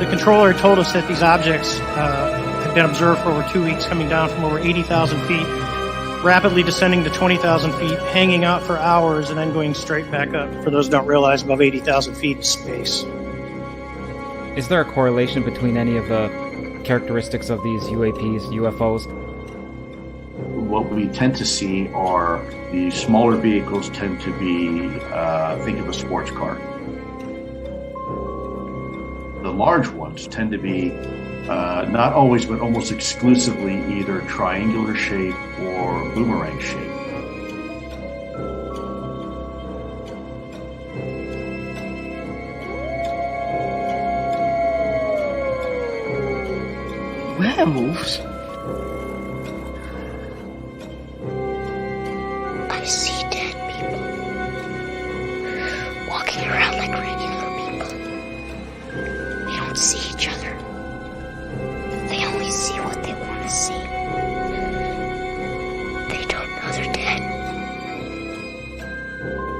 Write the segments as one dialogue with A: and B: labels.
A: The controller told us that these objects had been observed for over 2 weeks, coming down from over 80,000 feet, rapidly descending to 20,000 feet, hanging out for hours, and then going straight back up. For those who don't realize, above 80,000 feet is space.
B: Is there a correlation between any of the characteristics of these UAPs, UFOs?
C: What we tend to see are the smaller vehicles tend to be, think of a sports car. The large ones tend to be, not always, but almost exclusively either triangular shape or boomerang shape.
D: Werewolves? I see dead people walking around like regular people. They don't see each other. They only see what they want to see. They don't know they're dead.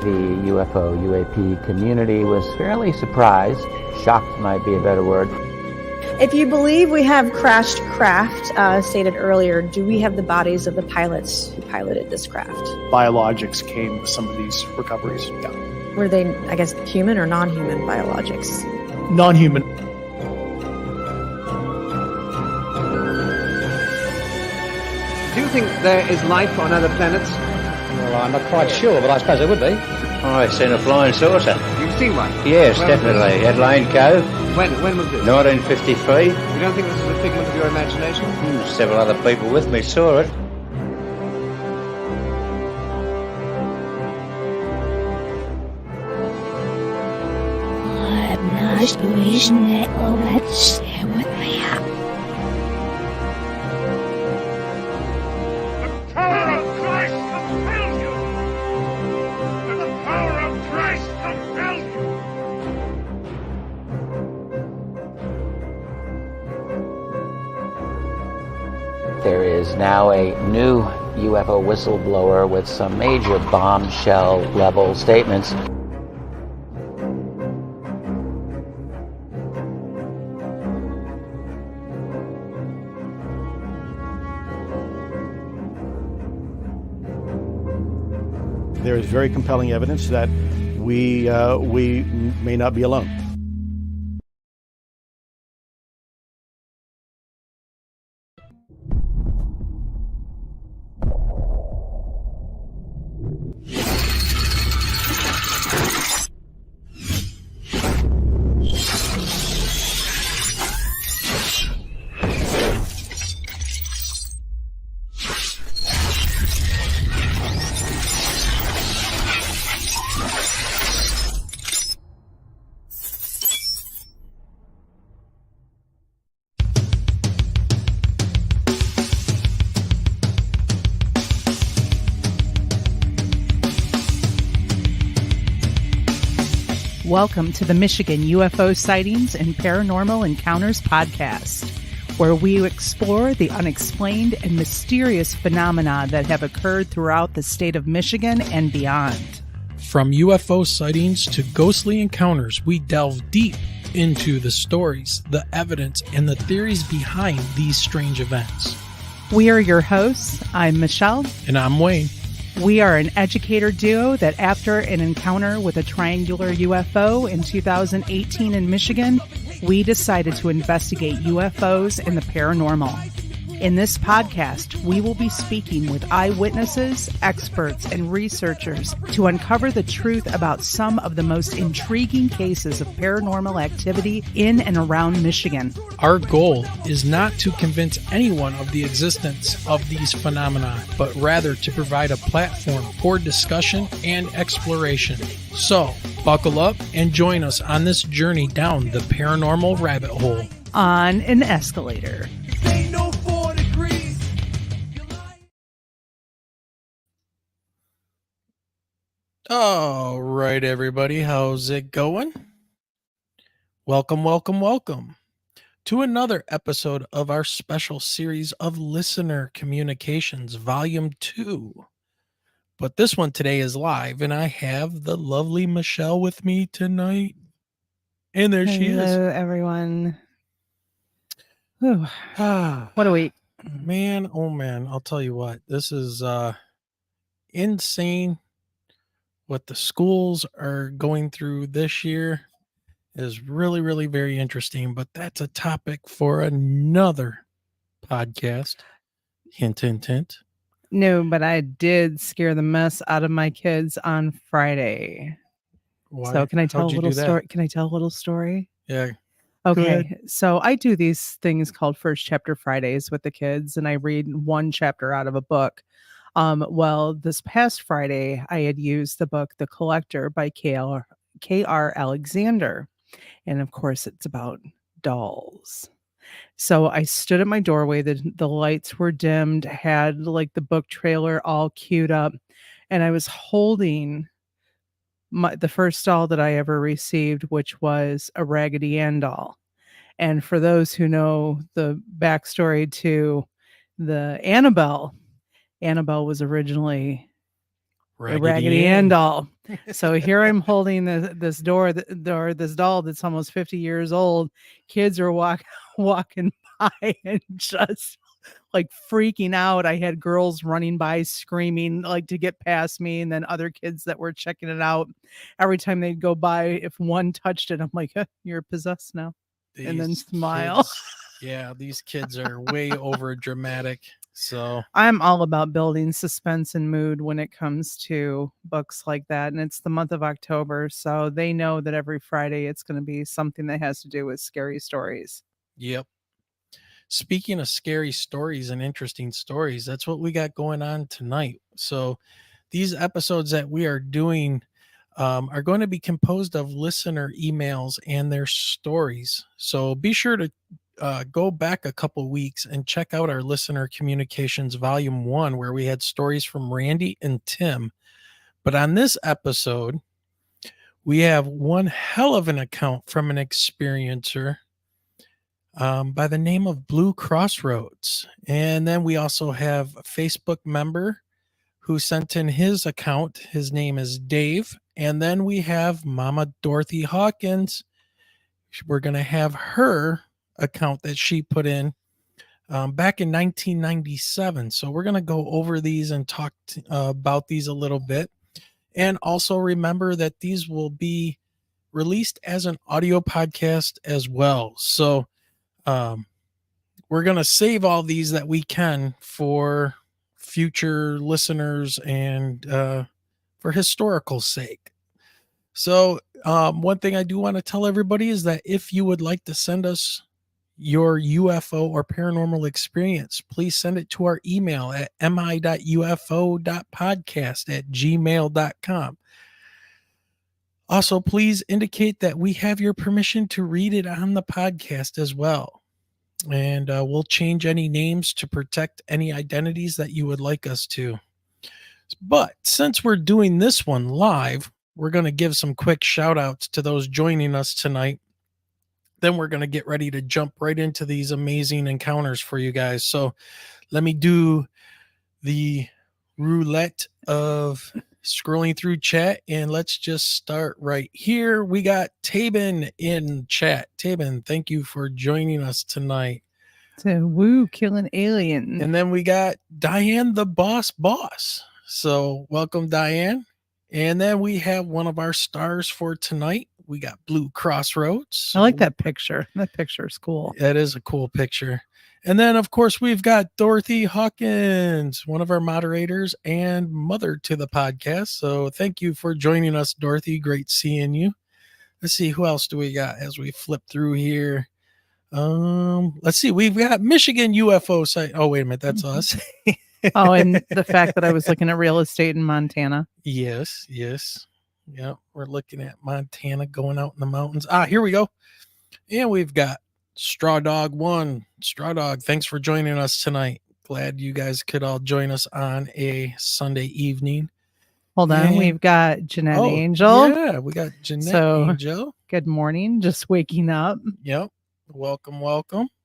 E: The UFO, UAP community was fairly surprised. Shocked might be a better word.
F: If you believe we have crashed craft, stated earlier, do we have the bodies of the pilots who piloted this craft?
G: Biologics came with some of these recoveries. Yeah.
F: Were they, I guess, human or non-human biologics?
G: Non-human.
H: Do you think there is life on other planets?
I: Well, I'm not quite sure, but I suppose there would be.
J: Oh, I've seen a flying saucer.
H: You've seen one?
J: Yes, definitely. At Lane Cove.
H: When was this?
J: 1953.
H: You don't think this is a figment of your imagination?
J: Several other people with me saw it.
D: I'm not wishing that all that stay with me.
K: The power of Christ compels you! The power of Christ compels you!
E: There is now a new UFO whistleblower with some major bombshell-level statements.
G: There is very compelling evidence that we may not be alone.
L: Welcome to the Michigan UFO Sightings and Paranormal Encounters podcast, where we explore the unexplained and mysterious phenomena that have occurred throughout the state of Michigan and beyond.
M: From UFO sightings to ghostly encounters, we delve deep into the stories, the evidence, and the theories behind these strange events.
L: We are your hosts. I'm Michelle.
M: And I'm Wayne.
L: We are an educator duo that after an encounter with a triangular UFO in 2018 in Michigan, we decided to investigate UFOs and the paranormal. In this podcast, we will be speaking with eyewitnesses, experts, and researchers to uncover the truth about some of the most intriguing cases of paranormal activity in and around Michigan.
M: Our goal is not to convince anyone of the existence of these phenomena, but rather to provide a platform for discussion and exploration. So, buckle up and join us on this journey down the paranormal rabbit hole.
L: On an escalator.
M: All right, everybody, how's it going? Welcome to another episode of our special series of Listener Communications, Volume 2. But this one today is live, and I have the lovely Michelle with me tonight. And there she is.
F: Hello, everyone.
L: Whew. What a week.
M: Man, oh man, I'll tell you what. This is insane what the schools are going through this year is really, really very interesting, but that's a topic for another podcast. Hint, hint, hint.
L: No, but I did scare the mess out of my kids on Friday.
M: Why?
L: So can I tell
M: How'd
L: a
M: you
L: little
M: do that?
L: story? Can I tell a little story?
M: Yeah. Go
L: Okay.
M: ahead.
L: So I do these things called First Chapter Fridays with the kids, and I read one chapter out of a book. Well, this past Friday, I had used the book The Collector by K.R. Alexander. And of course, it's about dolls. So I stood at my doorway, the lights were dimmed, had like the book trailer all queued up, and I was holding the first doll that I ever received, which was a Raggedy Ann doll. And for those who know the backstory to the Annabelle was originally a Raggedy Ann doll. So here I'm holding this doll that's almost 50 years old. Kids are walking by and just like freaking out. I had girls running by screaming like to get past me, and then other kids that were checking it out. Every time they'd go by, if one touched it, I'm like, you're possessed now. And then smile.
M: Yeah, these kids are way over dramatic. So
L: I'm all about building suspense and mood when it comes to books like that. And it's the month of October, so they know that every Friday it's going to be something that has to do with scary stories.
M: Yep. Speaking of scary stories and interesting stories, that's what we got going on tonight. So these episodes that we are doing are going to be composed of listener emails and their stories. So be sure to go back a couple weeks and check out our listener communications volume 1, where we had stories from Randy and Tim. But on this episode, we have one hell of an account from an experiencer by the name of Blue Crossroads. And then we also have a Facebook member who sent in his account. His name is Dave. And then we have Mama Dorothy Hawkins. We're going to have her account that she put in back in 1997. So we're going to go over these and talk about these a little bit. And also remember that these will be released as an audio podcast as well. So we're going to save all these that we can for future listeners and for historical sake. So one thing I do want to tell everybody is that if you would like to send us your UFO or paranormal experience, please send it to our email at mi.ufo.podcast@gmail.com. Also, please indicate that we have your permission to read it on the podcast as well. And we'll change any names to protect any identities that you would like us to. But since we're doing this one live, we're going to give some quick shout outs to those joining us tonight. Then we're going to get ready to jump right into these amazing encounters for you guys. So let me do the roulette of scrolling through chat, and let's just start right here. We got Tabin in chat. Tabin, thank you for joining us tonight.
L: So woo, killing alien.
M: And then we got Diane the Boss. So welcome, Diane. And then we have one of our stars for tonight. We got Blue Crossroads.
L: I like that picture. That picture is cool.
M: That is a cool picture. And then, of course, we've got Dorothy Hawkins, one of our moderators and mother to the podcast. So thank you for joining us, Dorothy. Great seeing you. Let's see, who else do we got as we flip through here? Let's see. We've got Michigan UFO site. Oh, wait a minute. That's us.
L: Oh, and the fact that I was looking at real estate in Montana.
M: Yes. Yeah, we're looking at Montana, going out in the mountains. Here we go. And we've got Straw Dog 1. Straw Dog, thanks for joining us tonight. Glad you guys could all join us on a Sunday evening.
L: Hold on, we've got Jeanette Angel.
M: Yeah, we got Jeanette Angel.
L: Good morning, just waking up.
M: Yep. Welcome.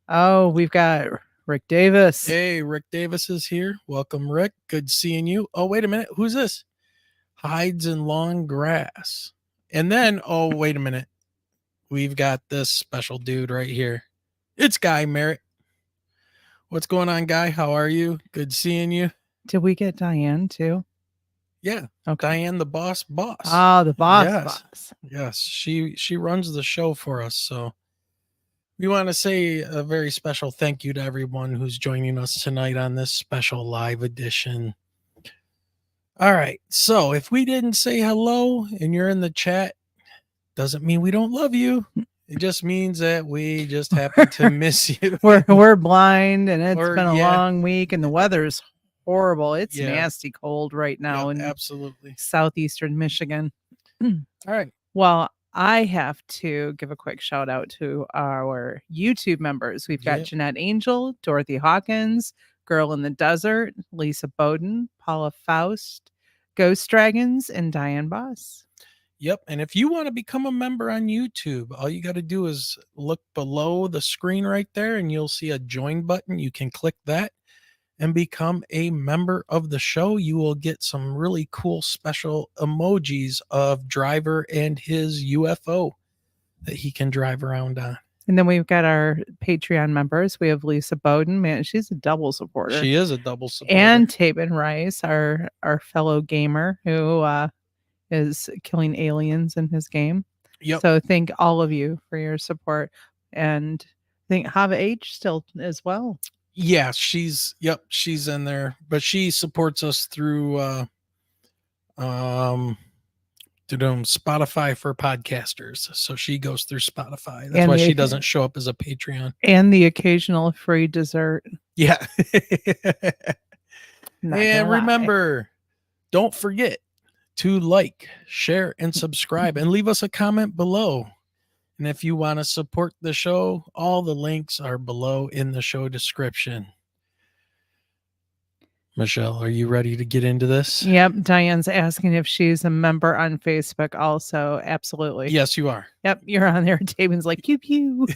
L: Oh, we've got Rick Davis.
M: Hey, Rick Davis is here. Welcome, Rick. Good seeing you. Oh, wait a minute. Who's this? Hides in long grass. And then, oh, wait a minute. We've got this special dude right here. It's Guy Merritt. What's going on, Guy? How are you? Good seeing you.
L: Did we get Diane too?
M: Yeah.
L: Okay.
M: Diane, the boss.
L: Oh, the boss.
M: Yes.
L: Boss.
M: Yes. She runs the show for us. So we want to say a very special thank you to everyone who's joining us tonight on this special live edition. All right. So if we didn't say hello and you're in the chat, doesn't mean we don't love you. It just means that we just happen to miss you.
L: We're blind, and it's
M: Or,
L: been a
M: yeah.
L: long week, and the weather's horrible. It's
M: Yeah.
L: nasty cold right now in
M: Absolutely.
L: southeastern Michigan.
M: All right.
L: Well, I have to give a quick shout out to our YouTube members. We've got
M: Yep.
L: Jeanette Angel, Dorothy Hawkins, Girl in the Desert, Lisa Bowden, Paula Faust, Ghost Dragons, and Diane Boss.
M: Yep. And if you want to become a member on YouTube, all you got to do is look below the screen right there and you'll see a join button. You can click that and become a member of the show. You will get some really cool special emojis of Driver and his UFO that he can drive around on.
L: And then we've got our Patreon members. We have Lisa Bowden. Man, she's a double supporter.
M: She is a double supporter.
L: And Taben Rice, our fellow gamer who is killing aliens in his game.
M: Yep.
L: So thank all of you for your support. And I think Hava H still as well.
M: Yeah, she's in there, but she supports us through Spotify for podcasters. So she goes through Spotify. That's why she doesn't show up as a Patreon.
L: And the occasional free dessert.
M: Yeah.
L: Not
M: And
L: gonna lie.
M: remember, don't forget to like, share, and subscribe, and leave us a comment below. And if you want to support the show, all the links are below in the show description. Michelle, are you ready to get into this?
L: Yep. Diane's asking if she's a member on Facebook also. Absolutely.
M: Yes, you are.
L: Yep. You're on there. Taben's like, pew, pew.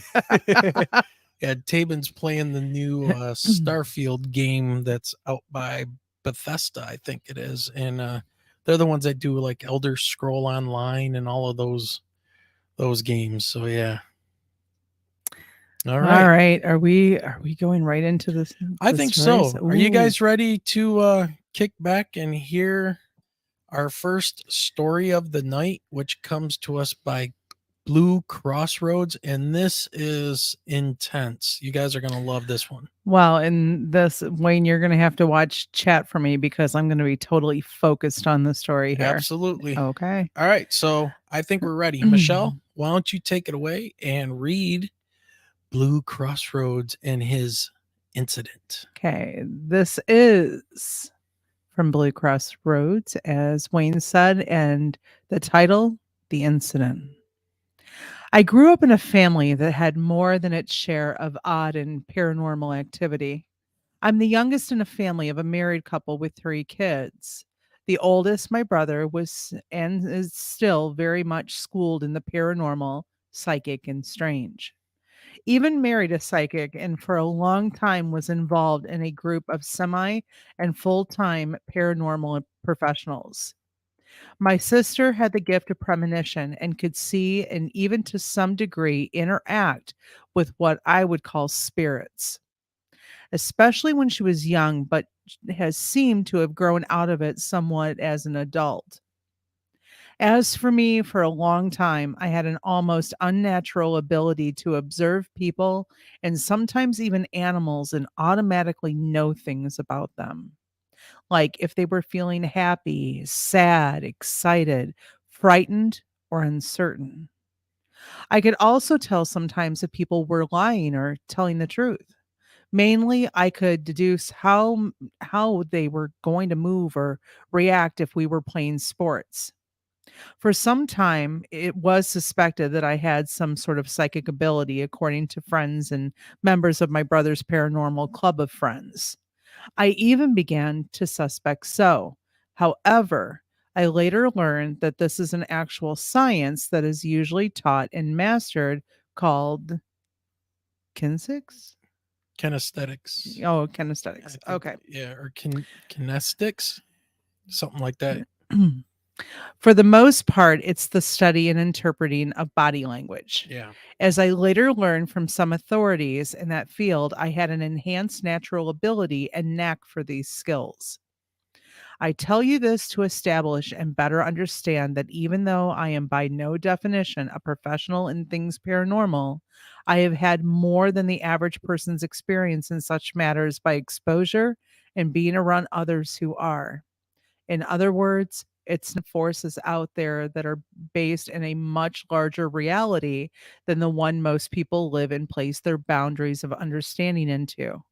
M: Yeah, Taben's playing the new Starfield game that's out by Bethesda, I think it is. And they're the ones that do like Elder Scroll Online and all of those games. So yeah. All right.
L: Are we going right into this?
M: I think so. Are you guys ready to kick back and hear our first story of the night, which comes to us by Blue Crossroads? And this is intense. You guys are going to love this one.
L: Well, and this, Wayne, you're going to have to watch chat for me because I'm going to be totally focused on the story here.
M: Absolutely.
L: Okay.
M: All right. So I think we're ready. Michelle, why don't you take it away and read Blue Crossroads and his incident?
L: Okay. This is from Blue Crossroads, as Wayne said, and the title, The Incident. I grew up in a family that had more than its share of odd and paranormal activity. I'm the youngest in a family of a married couple with 3 kids. The oldest, my brother, was and is still very much schooled in the paranormal, psychic, and strange. Even married a psychic and for a long time was involved in a group of semi and full-time paranormal professionals. My sister had the gift of premonition and could see and even to some degree interact with what I would call spirits, especially when she was young, but has seemed to have grown out of it somewhat as an adult. As for me, for a long time, I had an almost unnatural ability to observe people and sometimes even animals and automatically know things about them. Like if they were feeling happy, sad, excited, frightened, or uncertain. I could also tell sometimes if people were lying or telling the truth. Mainly, I could deduce how they were going to move or react if we were playing sports. For some time, it was suspected that I had some sort of psychic ability, according to friends and members of my brother's paranormal club of friends. I even began to suspect so. However, I later learned that this is an actual science that is usually taught and mastered called kinesics?
M: Kinesthetics.
L: Oh, kinesthetics.
M: I think,
L: Okay.
M: Yeah, or kinestics, something like that.
L: For the most part, it's the study and interpreting of body language.
M: Yeah.
L: As I later learned from some authorities in that field, I had an enhanced natural ability and knack for these skills. I tell you this to establish and better understand that even though I am by no definition a professional in things paranormal, I have had more than the average person's experience in such matters by exposure and being around others who are. In other words, it's forces out there that are based in a much larger reality than the one most people live and place their boundaries of understanding into.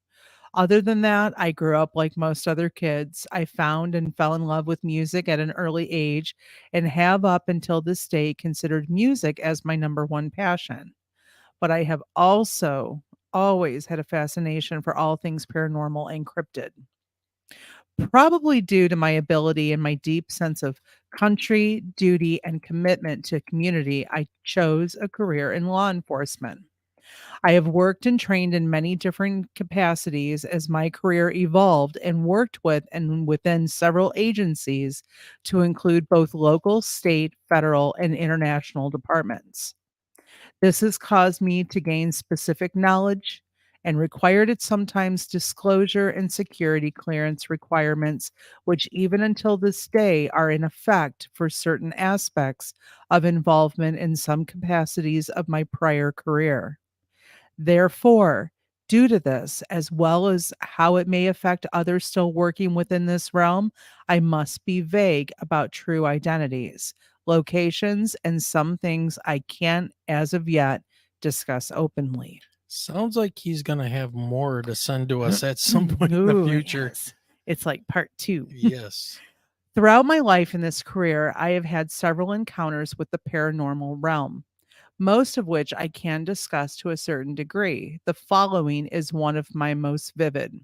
L: Other than that, I grew up like most other kids. I found and fell in love with music at an early age and have up until this day considered music as my number one passion. But I have also always had a fascination for all things paranormal and cryptid. Probably due to my ability and my deep sense of country, duty, and commitment to community, I chose a career in law enforcement. I have worked and trained in many different capacities as my career evolved and worked with and within several agencies to include both local, state, federal, and international departments. This has caused me to gain specific knowledge and required it sometimes disclosure and security clearance requirements, which even until this day are in effect for certain aspects of involvement in some capacities of my prior career. Therefore, due to this, as well as how it may affect others still working within this realm, I must be vague about true identities, locations, and some things I can't, as of yet, discuss openly.
M: Sounds like he's going to have more to send to us at some point in the
L: Ooh,
M: future.
L: yes. It's like part 2.
M: Yes.
L: Throughout my life in this career, I have had several encounters with the paranormal realm, most of which I can discuss to a certain degree. The following is one of my most vivid.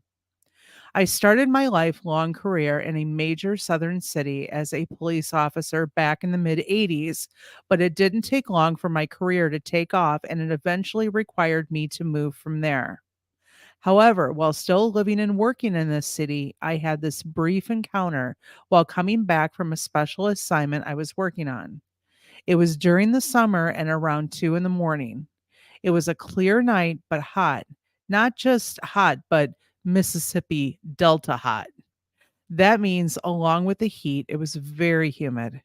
L: I started my lifelong career in a major southern city as a police officer back in the mid 80s, but it didn't take long for my career to take off and it eventually required me to move from there. However, while still living and working in this city, I had this brief encounter while coming back from a special assignment I was working on. It was during the summer and around 2 in the morning. It was a clear night, but hot. Not just hot, but Mississippi Delta hot. That means, along with the heat, it was very humid.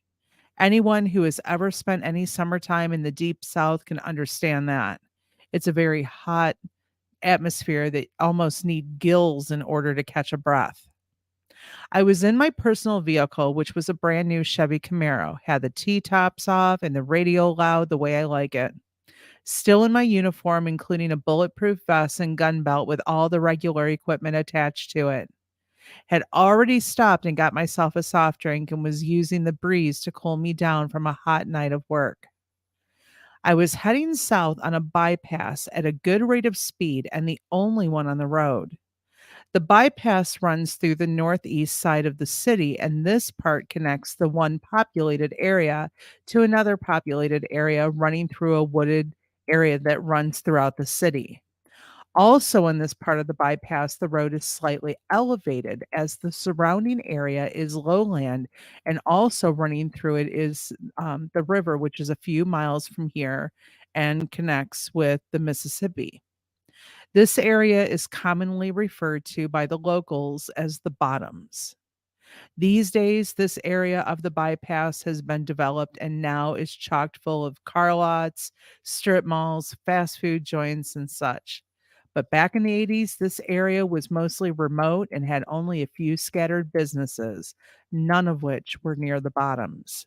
L: Anyone who has ever spent any summertime in the deep south can understand that. It's a very hot atmosphere that almost need gills in order to catch a breath. I was in my personal vehicle, which was a brand new Chevy Camaro, had the T-tops off and the radio loud the way I like it. Still in my uniform, including a bulletproof vest and gun belt with all the regular equipment attached to it. Had already stopped and got myself a soft drink and was using the breeze to cool me down from a hot night of work. I was heading south on a bypass at a good rate of speed and the only one on the road. The bypass runs through the northeast side of the city, and this part connects the one populated area to another populated area running through a wooded area that runs throughout the city. Also, in this part of the bypass, the road is slightly elevated as the surrounding area is lowland, and also running through it is the river, which is a few miles from here and connects with the Mississippi. This area is commonly referred to by the locals as the Bottoms. These days, this area of the bypass has been developed and now is chocked full of car lots, strip malls, fast food joints, and such. But back in the 80s, this area was mostly remote and had only a few scattered businesses, none of which were near the Bottoms.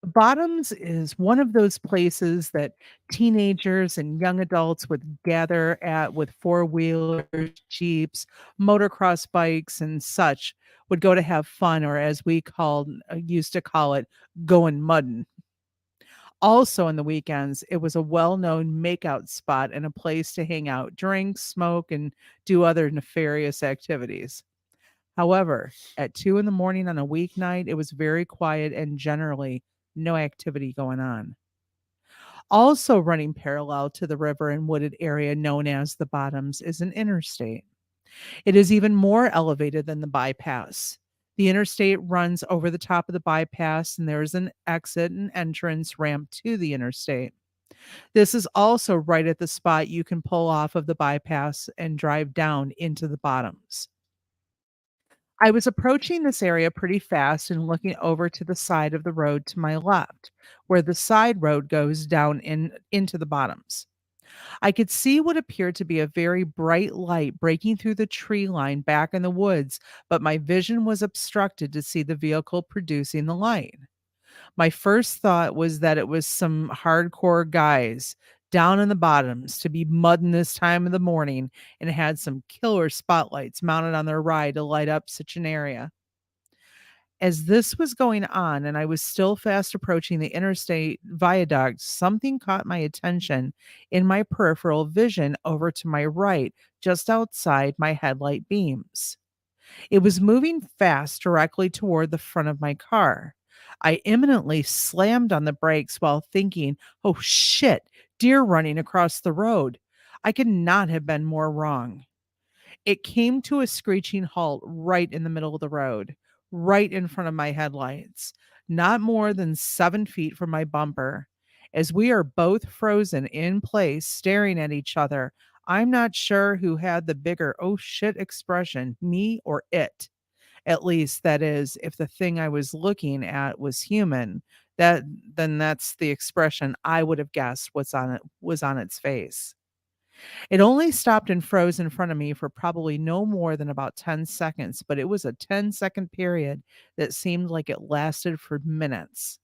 L: The Bottoms is one of those places that teenagers and young adults would gather at with four-wheelers, jeeps, motocross bikes, and such, would go to have fun, or as we used to call it, going mudding. Also on the weekends, it was a well-known makeout spot and a place to hang out, drink, smoke, and do other nefarious activities. However, at 2 in the morning on a weeknight, it was very quiet and generally no activity going on. Also running parallel to the river and wooded area known as the Bottoms is an interstate. It is even more elevated than the bypass. The interstate runs over the top of the bypass, and there's an exit and entrance ramp to the interstate. This is also right at the spot you can pull off of the bypass and drive down into the bottoms. I was approaching this area pretty fast and looking over to the side of the road to my left, where the side road goes down into the bottoms. I could see what appeared to be a very bright light breaking through the tree line back in the woods, but my vision was obstructed to see the vehicle producing the light. My first thought was that it was some hardcore guys down in the bottoms to be mudding this time of the morning and had some killer spotlights mounted on their ride to light up such an area. As this was going on and I was still fast approaching the interstate viaduct, something caught my attention in my peripheral vision over to my right, just outside my headlight beams. It was moving fast directly toward the front of my car. I imminently slammed on the brakes while thinking, oh shit, deer running across the road. I could not have been more wrong. It came to a screeching halt right in the middle of the road, right in front of my headlights, not more than 7 feet from my bumper. As we are both frozen in place, staring at each other, I'm not sure who had the bigger oh shit expression, me or it. At least that is, if the thing I was looking at was human, then that's the expression I would have guessed was on its face. It only stopped and froze in front of me for probably no more than about 10 seconds, but it was a 10-second period that seemed like it lasted for minutes.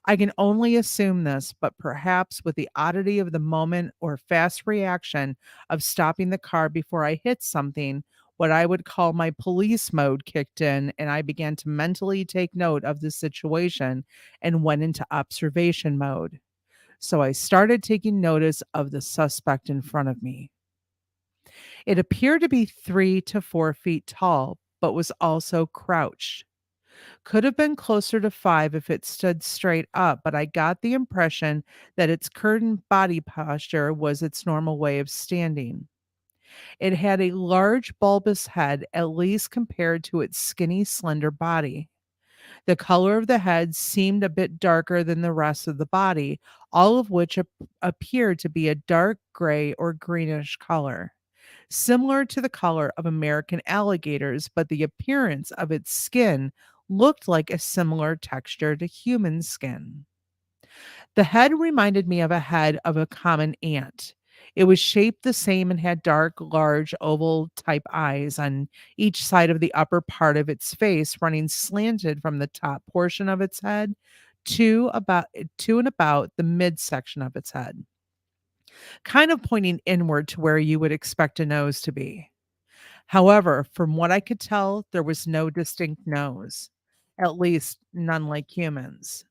L: I can only assume this, but perhaps with the oddity of the moment or fast reaction of stopping the car before I hit something, what I would call my police mode kicked in, and I began to mentally take note of the situation and went into observation mode. So I started taking notice of the suspect in front of me. It appeared to be 3 to 4 feet tall, but was also crouched. Could have been closer to 5 if it stood straight up, but I got the impression that its current body posture was its normal way of standing. It had a large bulbous head, at least compared to its skinny, slender body. The color of the head seemed a bit darker than the rest of the body, all of which appeared to be a dark gray or greenish color, similar to the color of American alligators, but the appearance of its skin looked like a similar texture to human skin. The head reminded me of a head of a common ant. It was shaped the same and had dark, large, oval type eyes on each side of the upper part of its face, running slanted from the top portion of its head to and about the midsection of its head, kind of pointing inward to where you would expect a nose to be. However, from what I could tell, there was no distinct nose, at least none like humans.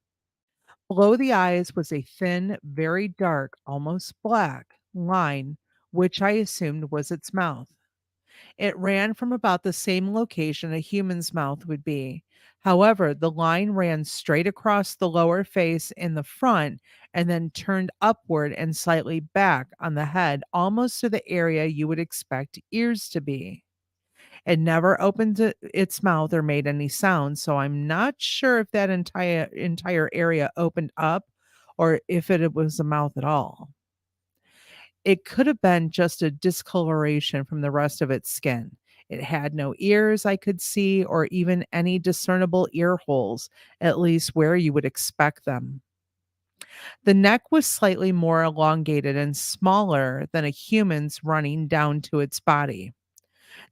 L: Below the eyes was a thin, very dark, almost black line, which I assumed was its mouth. It ran from about the same location a human's mouth would be. However, the line ran straight across the lower face in the front and then turned upward and slightly back on the head, almost to the area you would expect ears to be. It never opened its mouth or made any sound, so I'm not sure if that entire area opened up or if it was a mouth at all. It could have been just a discoloration from the rest of its skin. It had no ears I could see or even any discernible ear holes, at least where you would expect them. The neck was slightly more elongated and smaller than a human's running down to its body.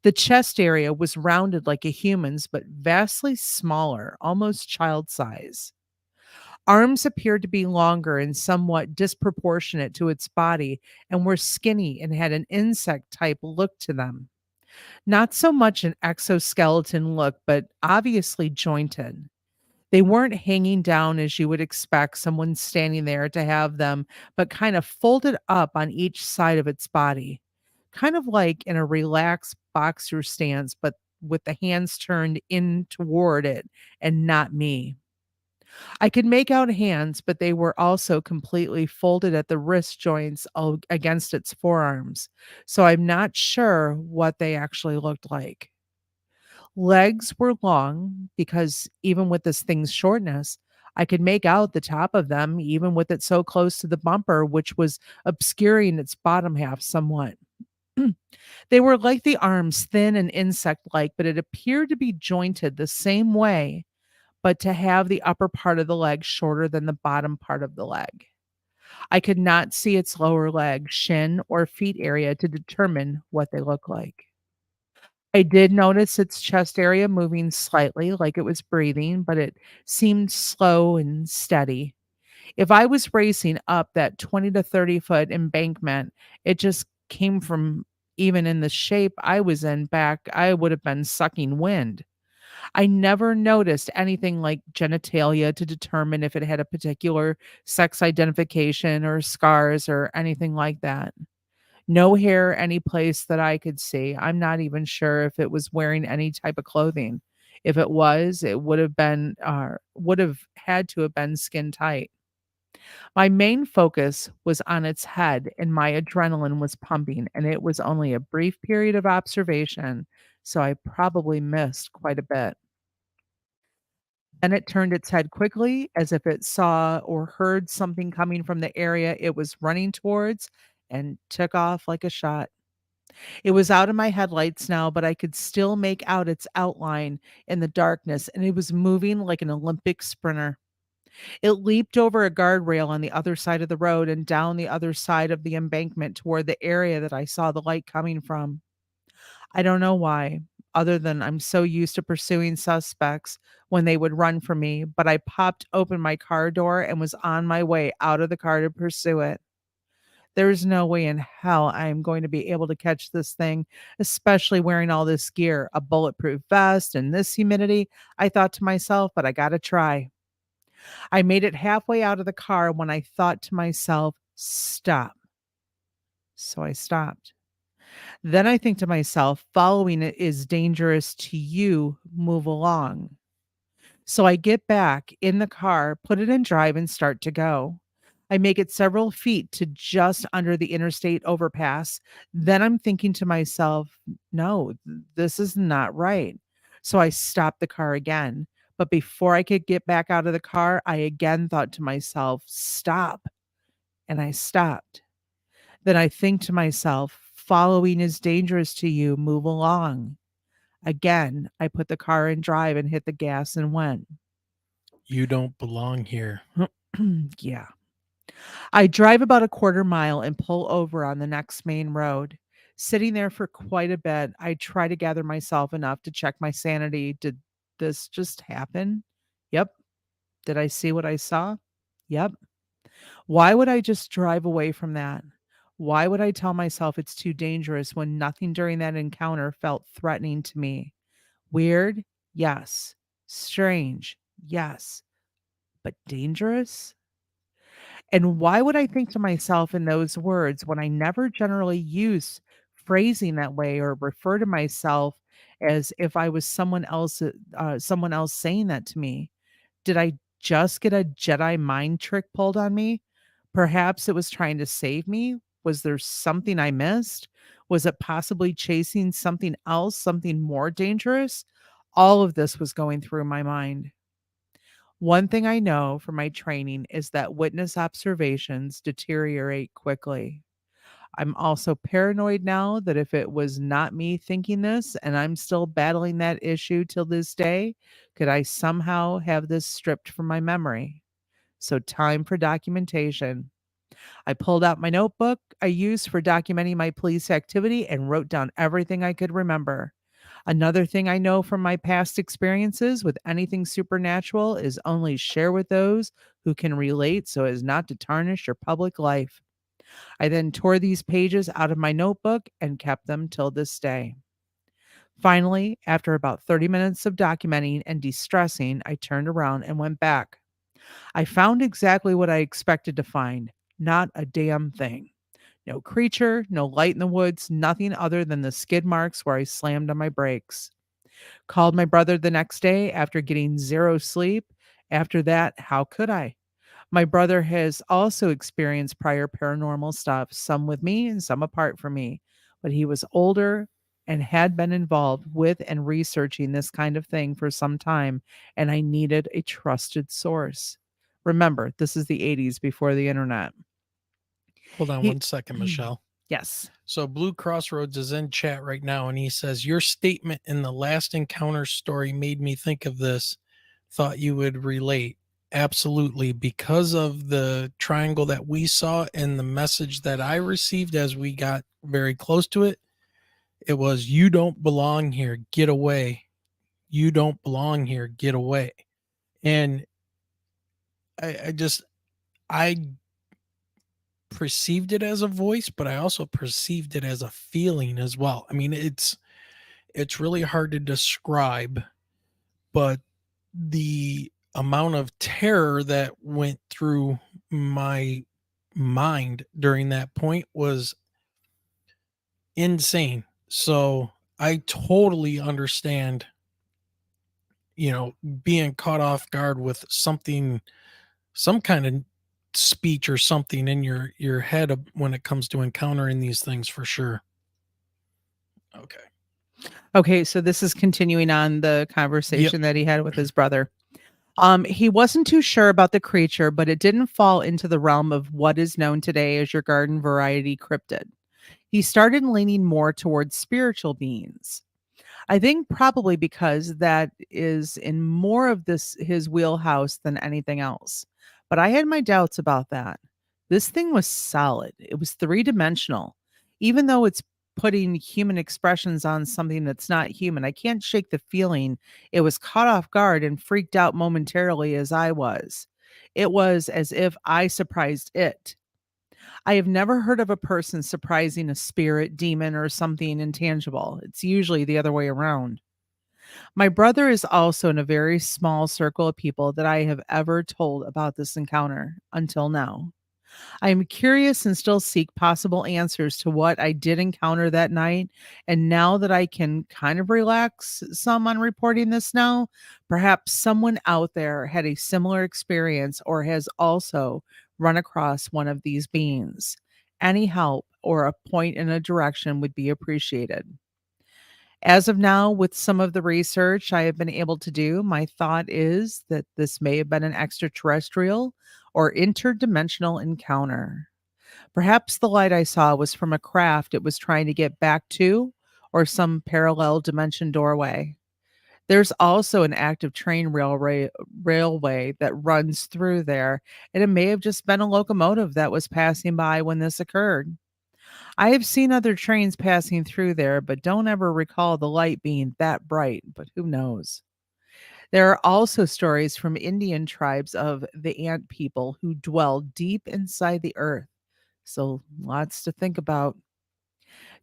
L: The chest area was rounded like a human's, but vastly smaller, almost child size. Arms appeared to be longer and somewhat disproportionate to its body and were skinny and had an insect type look to them. Not so much an exoskeleton look, but obviously jointed. They weren't hanging down as you would expect someone standing there to have them, but kind of folded up on each side of its body, kind of like in a relaxed boxer stance, but with the hands turned in toward it and not me. I could make out hands, but they were also completely folded at the wrist joints against its forearms, so I'm not sure what they actually looked like. Legs were long because even with this thing's shortness, I could make out the top of them, even with it so close to the bumper, which was obscuring its bottom half somewhat. They were like the arms, thin and insect like, but it appeared to be jointed the same way, but to have the upper part of the leg shorter than the bottom part of the leg. I could not see its lower leg, shin, or feet area to determine what they look like. I did notice its chest area moving slightly, like it was breathing, but it seemed slow and steady. If I was racing up that 20 to 30-foot embankment, it just came from even in the shape I was in back, I would have been sucking wind. I never noticed anything like genitalia to determine if it had a particular sex identification or scars or anything like that. No hair any place that I could see. I'm not even sure if it was wearing any type of clothing. If it was, it would have had to have been skin tight. My main focus was on its head, and my adrenaline was pumping, and it was only a brief period of observation, so I probably missed quite a bit. Then it turned its head quickly as if it saw or heard something coming from the area it was running towards and took off like a shot. It was out of my headlights now, but I could still make out its outline in the darkness, and it was moving like an Olympic sprinter. It leaped over a guardrail on the other side of the road and down the other side of the embankment toward the area that I saw the light coming from. I don't know why, other than I'm so used to pursuing suspects when they would run from me, but I popped open my car door and was on my way out of the car to pursue it. There's no way in hell I am going to be able to catch this thing, especially wearing all this gear, a bulletproof vest, and this humidity. I thought to myself, but I gotta try. I made it halfway out of the car when I thought to myself, stop. So I stopped. Then I think to myself, following it is dangerous to you. Move along. So I get back in the car, put it in drive, and start to go. I make it several feet to just under the interstate overpass. Then I'm thinking to myself, no, this is not right. So I stop the car again. But before I could get back out of the car, I again thought to myself, stop. And I stopped. Then I think to myself, following is dangerous to you. Move along. Again, I put the car in drive and hit the gas and went.
M: You don't belong here.
L: Yeah. I drive about a quarter mile and pull over on the next main road. Sitting there for quite a bit, I try to gather myself enough to check my sanity. Did this just happen? Yep. Did I see what I saw? Yep. Why would I just drive away from that? Why would I tell myself it's too dangerous when nothing during that encounter felt threatening to me? Weird? Yes. Strange? Yes. But dangerous? And why would I think to myself in those words when I never generally use phrasing that way or refer to myself as if I was someone else saying that to me? Did I just get a Jedi mind trick pulled on me? Perhaps it was trying to save me. Was there something I missed? Was it possibly chasing something else, something more dangerous? All of this was going through my mind. One thing I know from my training is that witness observations deteriorate quickly. I'm also paranoid now that if it was not me thinking this and I'm still battling that issue till this day, could I somehow have this stripped from my memory? So, time for documentation. I pulled out my notebook I used for documenting my police activity and wrote down everything I could remember. Another thing I know from my past experiences with anything supernatural is only share with those who can relate so as not to tarnish your public life. I then tore these pages out of my notebook and kept them till this day. Finally, after about 30 minutes of documenting and de-stressing, I turned around and went back. I found exactly what I expected to find, not a damn thing. No creature, no light in the woods, nothing other than the skid marks where I slammed on my brakes. Called my brother the next day after getting zero sleep. After that, how could I? My brother has also experienced prior paranormal stuff, some with me and some apart from me, but he was older and had been involved with and researching this kind of thing for some time, and I needed a trusted source. Remember, this is the 80s before the internet.
M: Hold on
L: He-
M: 1 second, Michelle.
L: Yes.
M: So Blue Crossroads is in chat right now, and he says, your statement in the last encounter story made me think of this. Thought you would relate. Absolutely. Because of the triangle that we saw and the message that I received as we got very close to it, it was, you don't belong here. Get away. You don't belong here. Get away. And I perceived it as a voice, but I also perceived it as a feeling as well. I mean, it's really hard to describe, but the amount of terror that went through my mind during that point was insane. So I totally understand, being caught off guard with something, some kind of speech or something in your head when it comes to encountering these things, for sure.
L: Okay, so this is continuing on the conversation that he had with his brother. He wasn't too sure about the creature, but it didn't fall into the realm of what is known today as your garden variety cryptid. He started leaning more towards spiritual beings. I think probably because that is in more of his wheelhouse than anything else. But I had my doubts about that. This thing was solid. It was three-dimensional. Even though it's putting human expressions on something that's not human, I can't shake the feeling it was caught off guard and freaked out momentarily as I was. It was as if I surprised it. I have never heard of a person surprising a spirit, demon, or something intangible. It's usually the other way around. My brother is also in a very small circle of people that I have ever told about this encounter until now. I am curious and still seek possible answers to what I did encounter that night. And now that I can kind of relax some on reporting this now, perhaps someone out there had a similar experience or has also run across one of these beings. Any help or a point in a direction would be appreciated. As of now, with some of the research I have been able to do, my thought is that this may have been an extraterrestrial or interdimensional encounter. Perhaps the light I saw was from a craft it was trying to get back to, or some parallel dimension doorway. There's also an active train railway that runs through there, and it may have just been a locomotive that was passing by when this occurred. I have seen other trains passing through there, but don't ever recall the light being that bright, but who knows? There are also stories from Indian tribes of the ant people who dwell deep inside the earth. So lots to think about.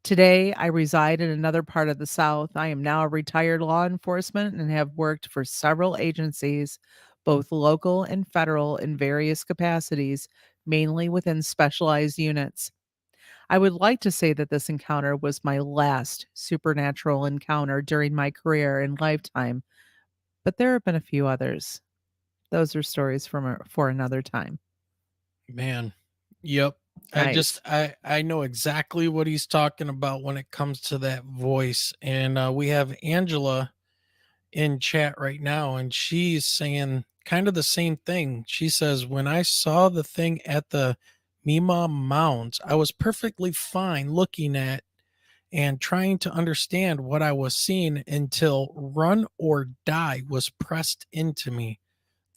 L: Today, I reside in another part of the South. I am now a retired law enforcement and have worked for several agencies, both local and federal, in various capacities, mainly within specialized units. I would like to say that this encounter was my last supernatural encounter during my career and lifetime, but there have been a few others. Those are stories for another time.
M: Man. Yep.
L: Nice.
M: I know exactly what he's talking about when it comes to that voice. And we have Angela in chat right now, and she's saying kind of the same thing. She says, when I saw the thing at the Mima Mounds, I was perfectly fine looking at and trying to understand what I was seeing until run or die was pressed into me.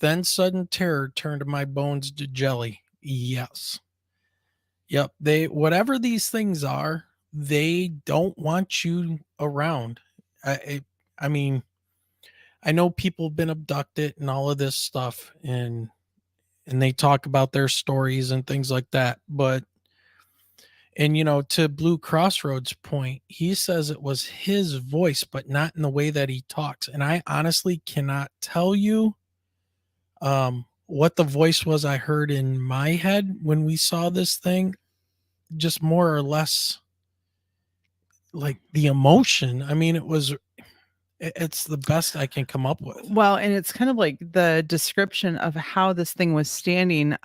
M: Then sudden terror turned my bones to jelly. Yes. Yep. Whatever these things are, they don't want you around. I mean, I know people have been abducted and all of this stuff, and they talk about their stories and things like that. But, and to Blue Crossroads point, he says it was his voice, but not in the way that he talks. And I honestly cannot tell you what the voice was I heard in my head when we saw this thing. Just more or less like the emotion. I mean, it's the best I can come up with.
L: Well, and it's kind of like the description of how this thing was standing.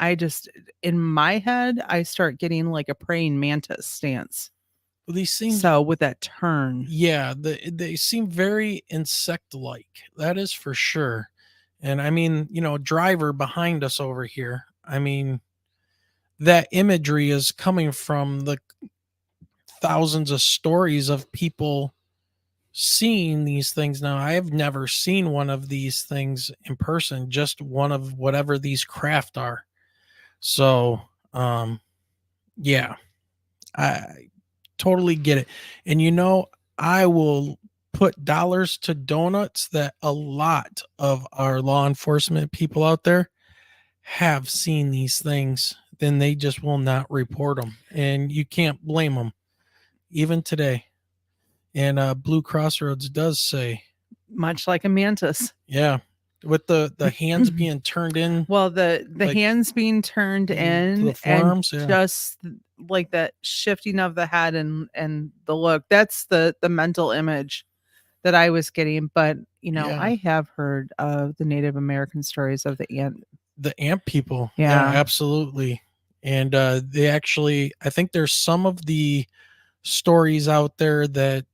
L: In my head, I start getting like a praying mantis stance.
M: Well, these seem
L: So with that turn,
M: yeah, they seem very insect-like. That is for sure. And I mean, driver behind us over here. I mean, that imagery is coming from the thousands of stories of people seeing these things. Now, I have never seen one of these things in person, just one of whatever these craft are. So, yeah, I totally get it. And I will put dollars to donuts that a lot of our law enforcement people out there have seen these things, then they just will not report them. And you can't blame them, even today. And Blue Crossroads does say,
L: much like a mantis.
M: yeah, with the hands being turned in.
L: Well, the
M: like,
L: hands being turned in
M: the forearms,
L: and
M: yeah.
L: just like that shifting of the head and the look. That's the mental image that I was getting. But
M: Yeah.
L: I have heard of the Native American stories of the
M: ant people.
L: Yeah.
M: Absolutely. And they actually, I think there's some of the stories out there that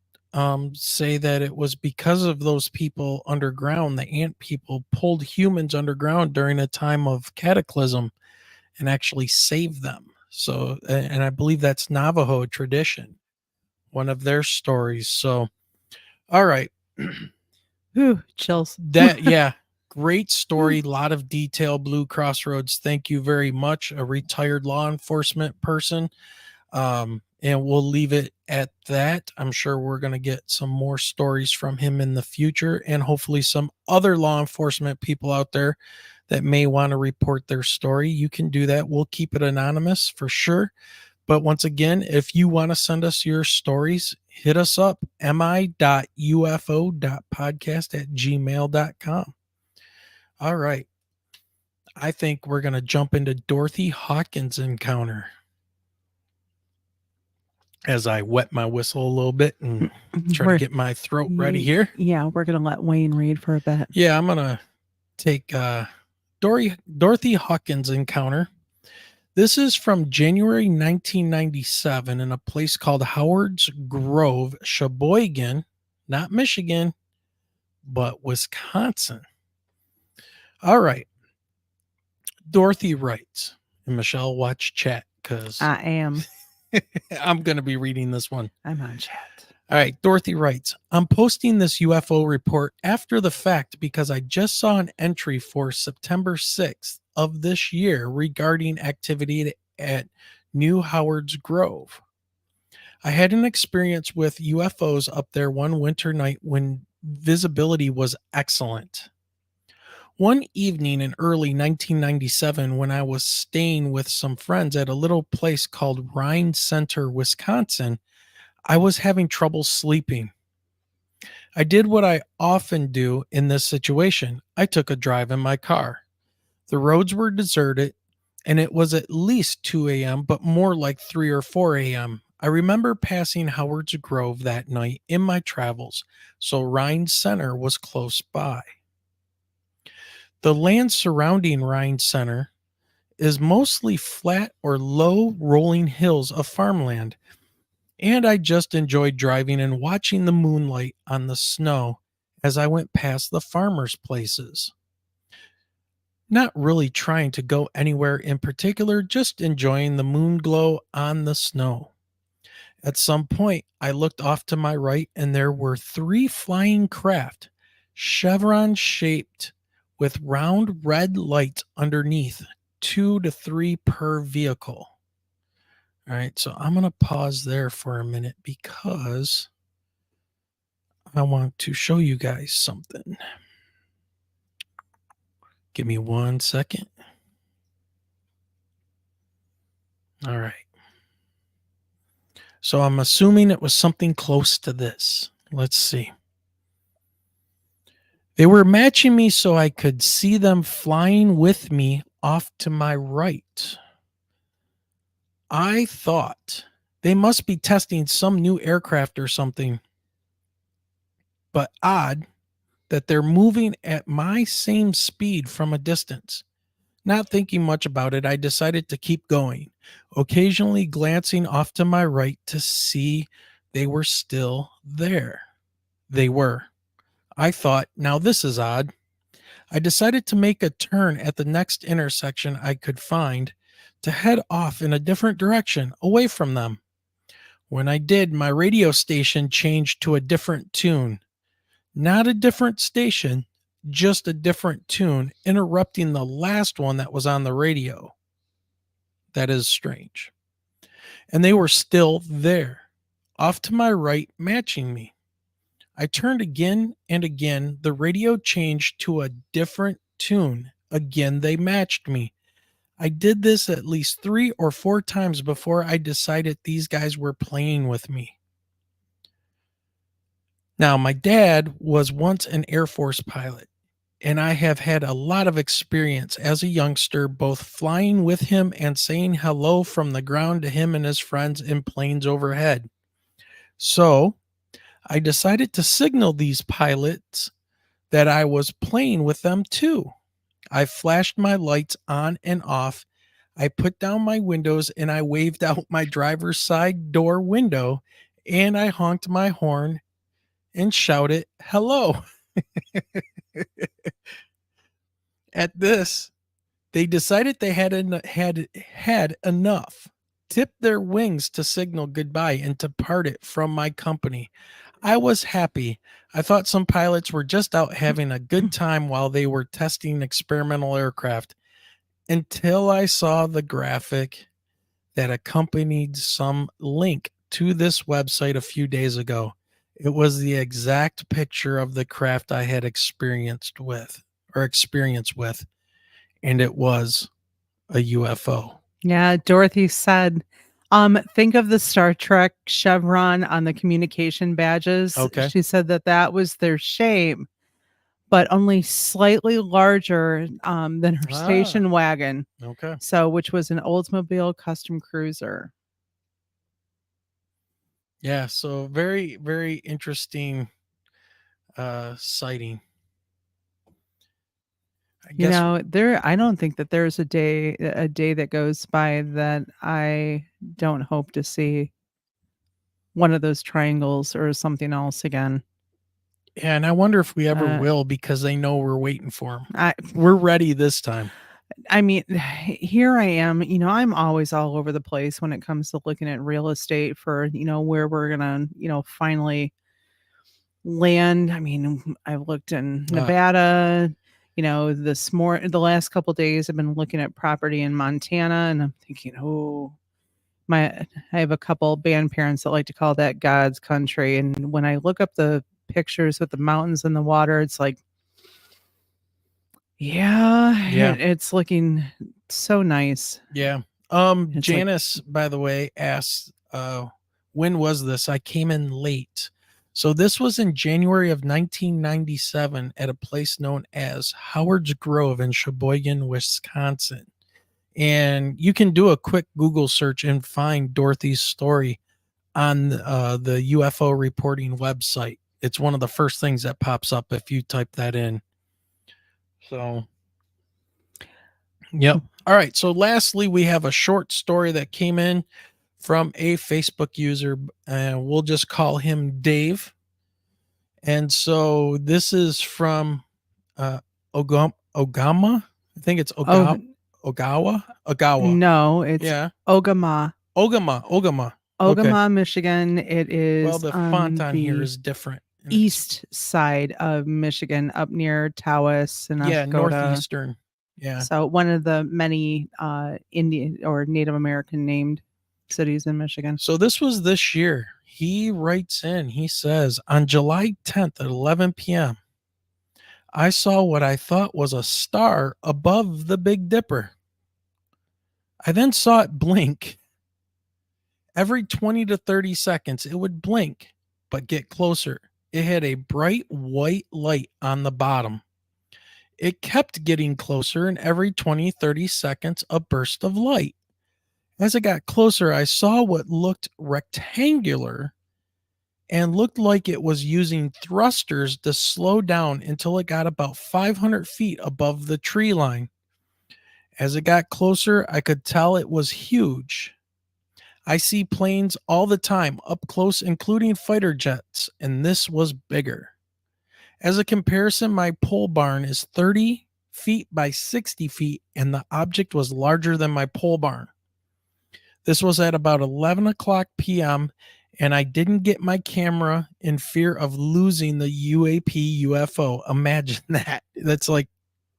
M: say that it was because of those people underground, the ant people pulled humans underground during a time of cataclysm and actually saved them. So, and I believe that's Navajo tradition, one of their stories. So, all right.
L: Ooh, chills.
M: Yeah. Great story. A lot of detail. Blue Crossroads. Thank you very much. A retired law enforcement person. And we'll leave it at that. I'm sure we're going to get some more stories from him in the future, and hopefully some other law enforcement people out there that may want to report their story. You can do that. We'll keep it anonymous for sure. But once again, if you want to send us your stories, hit us up, mi.ufo.podcast@gmail.com. All right. I think we're going to jump into Dorothy Hawkins' encounter as I wet my whistle a little bit and try to get my throat ready here.
L: Yeah, we're going to let Wayne read for a bit.
M: Yeah, I'm going to take Dorothy Hawkins' encounter. This is from January 1997 in a place called Howard's Grove, Sheboygan, not Michigan, but Wisconsin. All right. Dorothy writes, and Michelle, watch chat because
L: I am.
M: I'm going to be reading this one.
L: I'm on chat.
M: All right. Dorothy writes, I'm posting this UFO report after the fact because I just saw an entry for September 6th of this year regarding activity at New Howard's Grove. I had an experience with UFOs up there one winter night when visibility was excellent. One evening in early 1997, when I was staying with some friends at a little place called Rhine Center, Wisconsin, I was having trouble sleeping. I did what I often do in this situation. I took a drive in my car. The roads were deserted, and it was at least 2 a.m., but more like 3 or 4 a.m. I remember passing Howard's Grove that night in my travels, so Rhine Center was close by. The land surrounding Rhine Center is mostly flat or low rolling hills of farmland, and I just enjoyed driving and watching the moonlight on the snow as I went past the farmers' places. Not really trying to go anywhere in particular, just enjoying the moon glow on the snow. At some point, I looked off to my right, and there were 3 flying craft, chevron-shaped, with round red lights underneath, 2 to 3 per vehicle. All right, so I'm going to pause there for a minute because I want to show you guys something. Give me 1 second. All right. So I'm assuming it was something close to this. Let's see. They were matching me so I could see them flying with me off to my right. I thought they must be testing some new aircraft or something. But odd that they're moving at my same speed from a distance. Not thinking much about it, I decided to keep going, occasionally glancing off to my right to see they were still there. They were. I thought, now this is odd. I decided to make a turn at the next intersection I could find to head off in a different direction, away from them. When I did, my radio station changed to a different tune. Not a different station, just a different tune, interrupting the last one that was on the radio. That is strange. And they were still there, off to my right, matching me. I turned again and again. The radio changed to a different tune. Again, they matched me. I did this at least 3 or 4 times before I decided these guys were playing with me. Now, my dad was once an Air Force pilot, and I have had a lot of experience as a youngster, both flying with him and saying hello from the ground to him and his friends in planes overhead. So, I decided to signal these pilots that I was playing with them too. I flashed my lights on and off. I put down my windows and I waved out my driver's side door window, and I honked my horn and shouted, "Hello." At this, they decided they had enough, tipped their wings to signal goodbye, and departed from my company. I was happy. I thought some pilots were just out having a good time while they were testing experimental aircraft, until I saw the graphic that accompanied some link to this website a few days ago. It was the exact picture of the craft I had experience with, and it was a UFO.
L: Yeah, Dorothy said, think of the Star Trek chevron on the communication badges.
M: Okay.
L: She said that was their shape, but only slightly larger than her station wagon.
M: Okay.
L: So, which was an Oldsmobile custom cruiser.
M: Yeah, so very, very interesting sighting.
L: I don't think that there's a day that goes by that I don't hope to see one of those triangles or something else again.
M: Yeah, and I wonder if we ever will, because they know we're waiting for them. We're ready this time.
L: I mean, here I am, I'm always all over the place when it comes to looking at real estate for, where we're going to, finally land. I mean, I've looked in Nevada, the last couple of days I've been looking at property in Montana, and I'm thinking, I have a couple band parents that like to call that God's country. And when I look up the pictures with the mountains and the water, it's like, it's looking so nice.
M: Yeah. Janice, by the way, asked, when was this? I came in late. So this was in January of 1997 at a place known as Howard's Grove in Sheboygan, Wisconsin. And you can do a quick Google search and find Dorothy's story on the UFO reporting website. It's one of the first things that pops up if you type that in. So, yep. All right. So lastly, we have a short story that came in from a Facebook user, and we'll just call him Dave. And so this is from Ogama. I think it's Ogawa.
L: No, it's Ogama.
M: Ogama,
L: okay. Michigan. It is.
M: Well, the font on here is different.
L: East side of Michigan, up near Tawas and
M: northeastern. Yeah.
L: So one of the many Indian or Native American named cities in Michigan.
M: So this was this year. He writes in, he says, on July 10th at 11 p.m., I saw what I thought was a star above the Big Dipper. I then saw it blink. Every 20 to 30 seconds, it would blink, but get closer. It had a bright white light on the bottom. It kept getting closer, and every 20, 30 seconds, a burst of light. As it got closer, I saw what looked rectangular and looked like it was using thrusters to slow down until it got about 500 feet above the tree line. As it got closer, I could tell it was huge. I see planes all the time up close, including fighter jets, and this was bigger. As a comparison, my pole barn is 30 feet by 60 feet, and the object was larger than my pole barn. This was at about 11 o'clock p.m., and I didn't get my camera in fear of losing the UAP UFO. Imagine that. That's like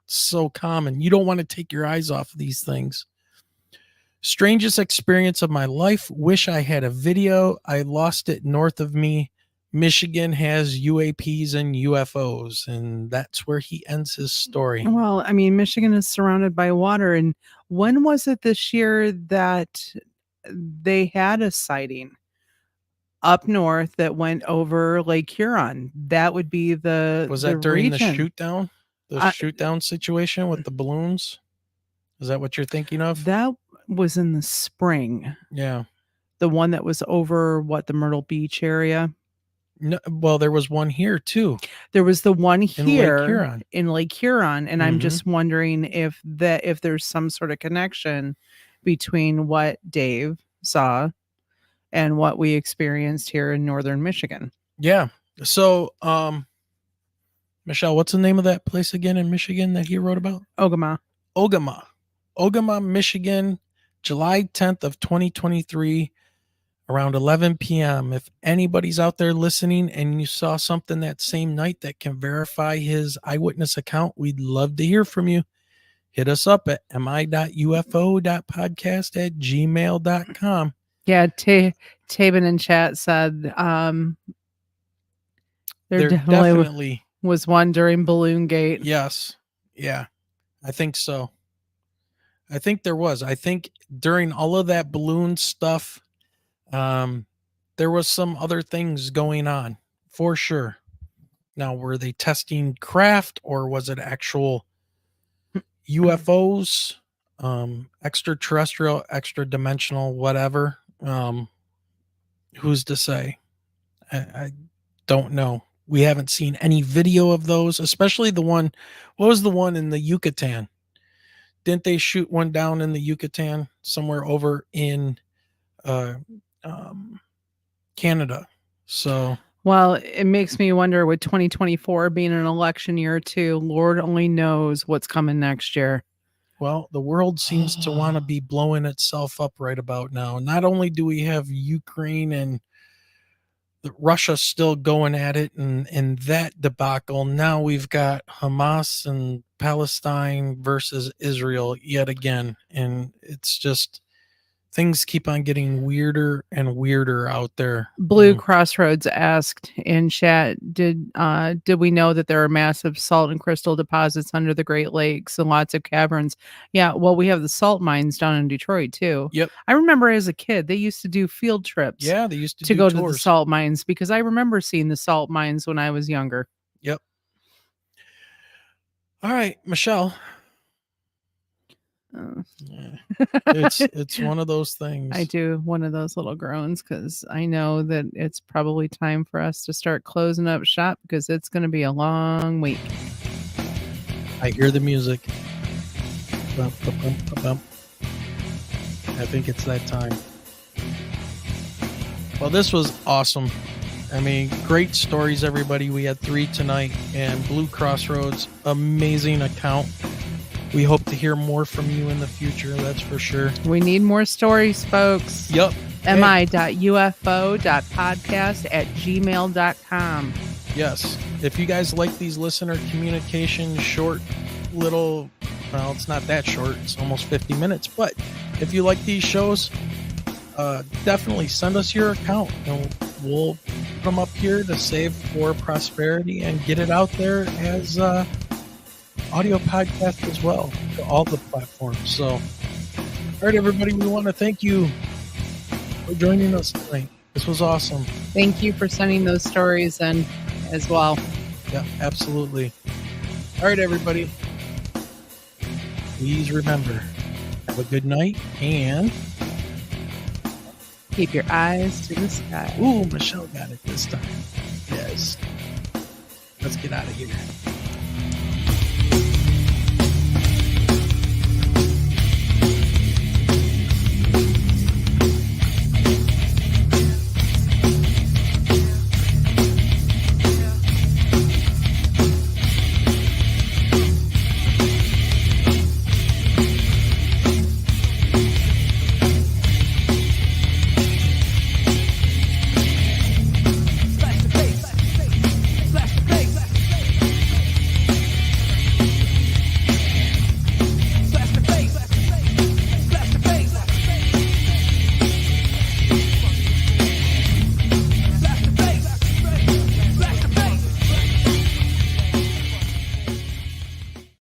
M: so common. You don't want to take your eyes off of these things. Strangest experience of my life. Wish I had a video. I lost it north of me. Michigan has UAPs and UFOs, and that's where he ends his story.
L: Well, I mean, Michigan is surrounded by water. And when was it this year that they had a sighting up north that went over Lake Huron? That would be
M: Was that during the
L: region.
M: shoot down? The shoot down situation with the balloons? Is that what you're thinking of?
L: That was in the spring.
M: Yeah.
L: The one that was over the Myrtle Beach area.
M: No, well, there was one here too.
L: There was the one here
M: in
L: Lake Huron, and I'm just wondering if there's some sort of connection between what Dave saw and what we experienced here in northern Michigan.
M: Yeah. So, Michelle, what's the name of that place again in Michigan that he wrote about? Ogama, Michigan, July 10th of 2023. Around 11 p.m. If anybody's out there listening and you saw something that same night that can verify his eyewitness account, we'd love to hear from you. Hit us up at mi.ufo.podcast@gmail.com.
L: Yeah, Tabin in chat said there definitely was one during Balloon Gate.
M: Yes. Yeah, I think so. I think there was. I think during all of that balloon stuff, there was some other things going on for sure. Now, were they testing craft or was it actual UFOs, extraterrestrial, extra dimensional, whatever? Who's to say? I don't know. We haven't seen any video of those, especially the one. What was the one in the Yucatan? Didn't they shoot one down in the Yucatan somewhere over in Canada? So,
L: well, it makes me wonder with 2024 being an election year too, Lord only knows what's coming next year.
M: Well, the world seems to want to be blowing itself up right about now. Not only do we have Ukraine and Russia still going at it and that debacle, now we've got Hamas and Palestine versus Israel yet again. And it's just, things keep on getting weirder and weirder out there.
L: Blue Crossroads asked in chat, did we know that there are massive salt and crystal deposits under the Great Lakes and lots of caverns? Yeah, well, we have the salt mines down in Detroit too.
M: Yep.
L: I remember as a kid, they used to do field trips.
M: Yeah, they used to
L: go
M: tours
L: to the salt mines because I remember seeing the salt mines when I was younger.
M: Yep. All right, Michelle. It's one of those things.
L: I do one of those little groans because I know that it's probably time for us to start closing up shop because it's going to be a long week.
M: I hear the music. Bump, bump, bump, bump. I think it's that time. Well, this was awesome. I mean, great stories, everybody. We had 3 tonight, and Blue Crossroads, amazing account. We hope to hear more from you in the future, that's for sure.
L: We need more stories, folks.
M: Yep.
L: mi.ufo.podcast@gmail.com.
M: Yes. If you guys like these listener communication, short little, well, it's not that short. It's almost 50 minutes. But if you like these shows, definitely send us your account and we'll put them up here to save for prosperity and get it out there as audio podcast as well to all the platforms. So, all right, everybody, we want to thank you for joining us tonight. This was awesome.
L: Thank you for sending those stories in as well.
M: Yeah, absolutely. All right, everybody. Please remember, have a good night and
L: keep your eyes to the sky.
M: Ooh, Michelle got it this time. Yes. Let's get out of here.